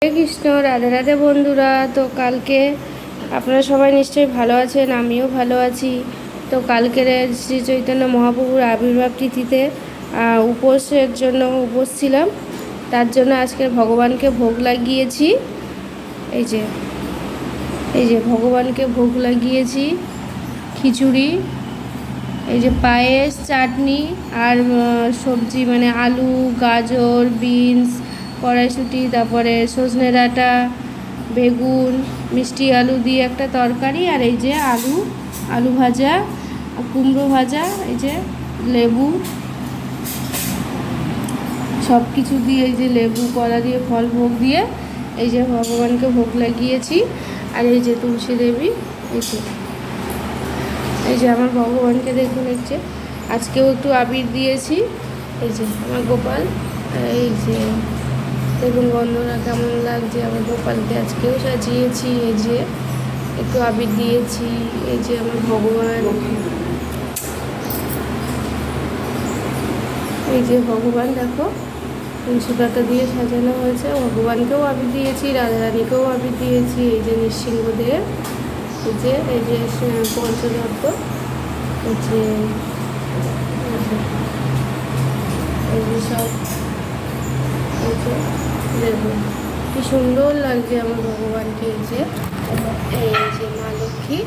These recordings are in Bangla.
হরে কৃষ্ণ, রাধে রাধে বন্ধুরা। তো কালকে আপনারা সবাই নিশ্চয়ই ভালো আছেন, আমিও ভালো আছি। তো কালকের শ্রী চৈতন্য মহাপ্রভুর আবির্ভাব তিথিতে উপোসের জন্য উপোস ছিলাম। তার জন্য আজকে ভগবানকে ভোগ লাগিয়েছি। এই যে ভগবানকে ভোগ লাগিয়েছি খিচুড়ি, এই যে পায়েস, চাটনি আর সবজি মানে আলু, গাজর, বিনস, কড়াইশুঁটি, তারপরে সজনে ডাঁটা, বেগুন, মিষ্টি আলু দিয়ে একটা তরকারি, আর এই যে আলু ভাজা, কুমড়ো ভাজা, এই যে লেবু, সব কিছু দিয়ে, এই যে লেবু কলা দিয়ে ফল ভোগ দিয়ে এই যে ভগবানকে ভোগ লাগিয়েছি। আর এই যে তুলসী দেবী, এই যে আমার ভগবানকে দেখুন, এই যে আজকেও একটু আবির দিয়েছি। এই যে আমার গোপাল, এই যে দেখুন বন্ধুরা কেমন লাগছে আমার গোপালকে, আজকেও সাজিয়েছি। এই যে একটু আবির দিয়েছি। এই যে আমার ভগবান, এই যে ভগবান দেখো তুলসী পাতা দিয়ে সাজানো হয়েছে। ভগবানকেও আবির দিয়েছি, রাধারানীকেও আবির দিয়েছি। এই যে নৃসিংহদেব, এই যে পঞ্চদত্ত, এই যে সব, এই যে দেখুন কি সুন্দর লাগছে আমার ভগবানকে। এই যে মা লক্ষ্মী,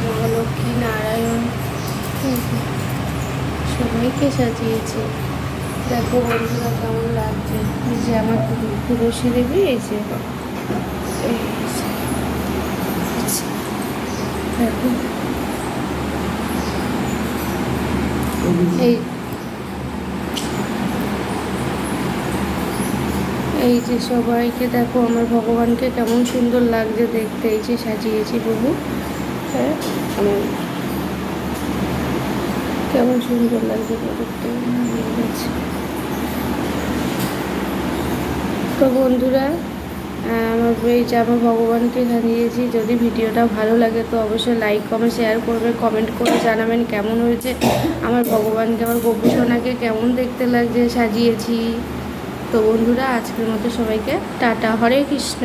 মহালক্ষ্মী, নারায়ণ, সবাইকে সাজিয়েছে। দেখো বন্ধুরা কেমন লাগছে। এই যে আমার তুলসী দেবী, এই যে দেখো, এই যে সবাইকে দেখো আমার ভগবানকে কেমন সুন্দর লাগছে দেখতে। এই যে সাজিয়েছি প্রভু, হ্যাঁ আমার কেমন সুন্দর লাগছে দেখতে। তো বন্ধুরা আমার ভগবানকে জানিয়েছি। যদি ভিডিওটা ভালো লাগে তো অবশ্যই লাইক, কমেন্ট, শেয়ার করবে, কমেন্ট করে জানাবেন কেমন হয়েছে। আমার ভগবানকে, আমার গোপুসোনাকে কেমন দেখতে লাগছে সাজিয়েছি। তো বন্ধুরা আজকের মতো সবাইকে টাটা, হরে কৃষ্ণ।